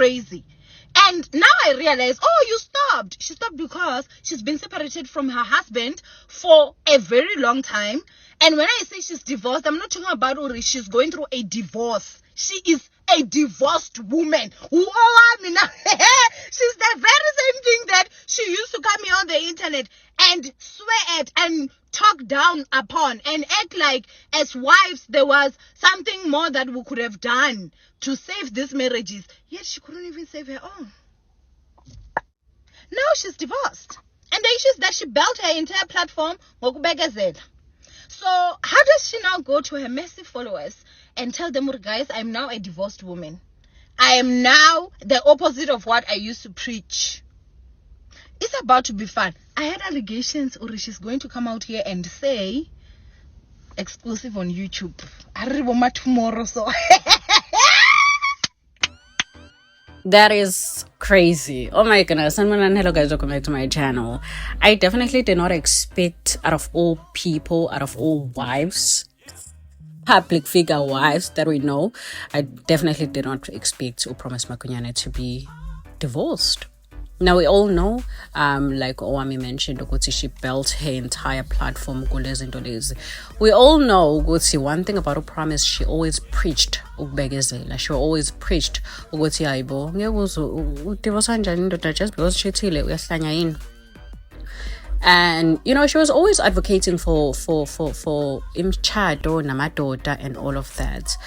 crazy. And now I realize, oh, you stopped. She stopped because she's been separated from her husband for a very long time. And when I say she's divorced, I'm not talking about Uri. She's going through a divorce. She is a divorced woman. Owamie now. She's the very same thing that she used to come here on the internet and swear at and talk down upon and act like as wives there was something more that we could have done to save these marriages. Yet she couldn't even save her own. Now she's divorced. And the issue is that she built her entire platform. So how does she now go to her massive followers and tell them, guys, I'm now a divorced woman. I am now the opposite of what I used to preach. It's about to be fun. I had allegations, or she's going to come out here and say, exclusive on YouTube. Tomorrow, so. That is crazy. Oh my goodness. And hello guys, welcome back to my channel. I definitely did not expect, out of all people, out of all wives, public figure wives that we know, I definitely did not expect Promise Makunyane to be divorced. Now we all know, like Owamie mentioned, she built her entire platform. We all know, one thing about Promise, she always preached she always preached just because she and she was always advocating for imchado namadoda and all of that.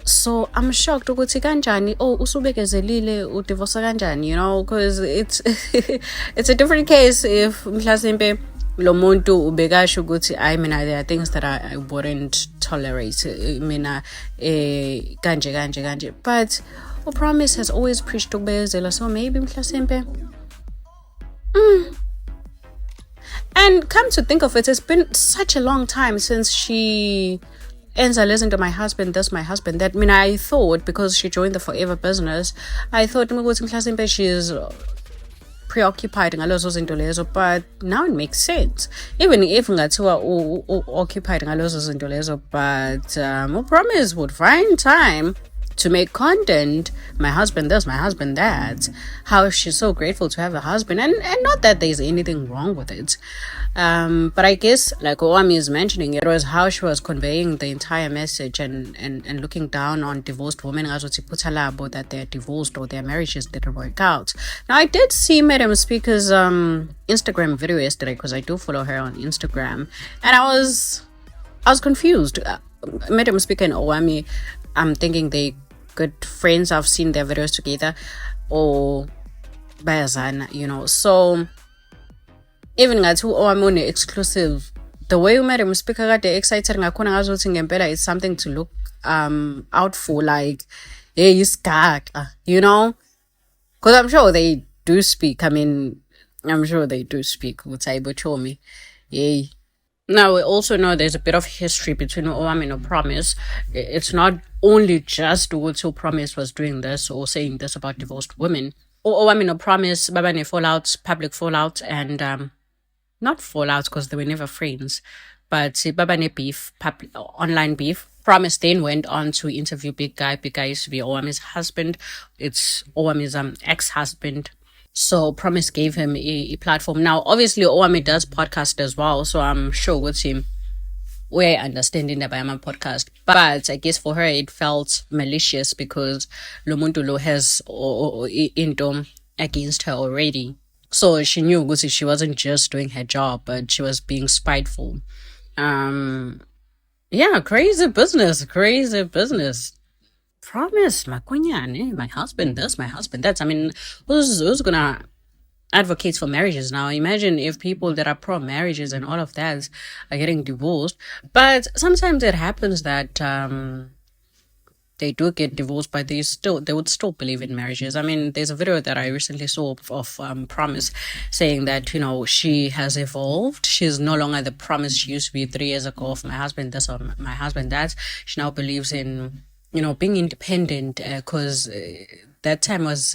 So I'm shocked ukuthi kanjani usubekezelile udivorce kanjani, because it's it's a different case if mhlasimpe lo muntu ubekasho ukuthi there are things that I wouldn't tolerate mina kanje but Promise has always preached ukubekezela, so maybe mhlasimpe and come to think of it, it's been such a long time since she ends I listen to my husband, this, my husband, that. I thought because she joined the Forever business, I thought she is preoccupied ngalozo zinto lezo, but now it makes sense. Even if ngathiwa occupied ngalozo zinto lezo, but Promise would find time to make content, my husband this, my husband that, how she's so grateful to have a husband, and not that there's anything wrong with it. But I guess, like Owamie is mentioning, it was how she was conveying the entire message and looking down on divorced women that they're divorced or their marriages didn't work out. Now, I did see Madam Speaker's Instagram video yesterday, because I do follow her on Instagram, and I was confused. Madam Speaker and Owamie, I'm thinking they good friends. I've seen their videos together, or bayazana, so even ngathi Owamie exclusive, the way Madam Speaker got excited ngakhona ngazuthi ngempela it's something to look out for, like hey iskaka, because I'm sure they do speak. I'm sure they do speak ukuthi me. Yay. Now, we also know there's a bit of history between Owamie and Promise. It's not only just who Promise was doing this or saying this about divorced women. Owamie and Promise, babane fallout, public fallout, and not fallout because they were never friends, but babane beef, online beef. Promise then went on to interview Big Guy. Big Guy used to be Owamie's husband. It's Owamie's ex-husband. So Promise gave him a platform. Now, obviously, Owamie does podcast as well, so I'm sure with him we're understanding that by my podcast. But I guess for her, it felt malicious because Lomuntu Lo has into against her already. So she knew she wasn't just doing her job, but she was being spiteful. Yeah, crazy business. Promise Makunyane, my husband this, my husband that. Who's gonna advocate for marriages now? Imagine if people that are pro marriages and all of that are getting divorced. But sometimes it happens that they do get divorced, but they would still believe in marriages. There's a video that I recently saw of Promise saying that she has evolved. She's no longer the Promise she used to be 3 years ago of my husband this or my husband that. She now believes in being independent, because that time was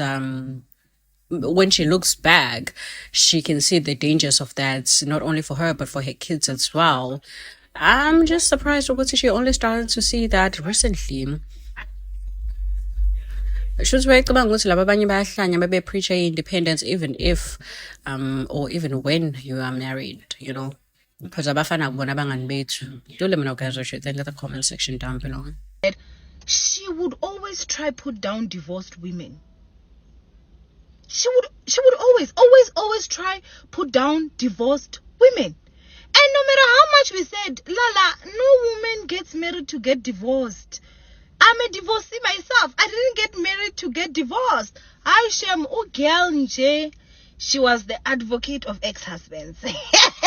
when she looks back, she can see the dangers of that, not only for her but for her kids as well. I'm just surprised she only started to see that recently. Should we come ukuthi laba abanye bayahlanya babe preach independence even if or even when you are married, you know. Because abafana kubona abangani bethu. Do let me know guys what you think in the comment section down below. She would always try put down divorced women. She would always try put down divorced women. And no matter how much we said, Lala, no woman gets married to get divorced. I'm a divorcee myself. I didn't get married to get divorced. I sham girl nje. She was the advocate of ex-husbands.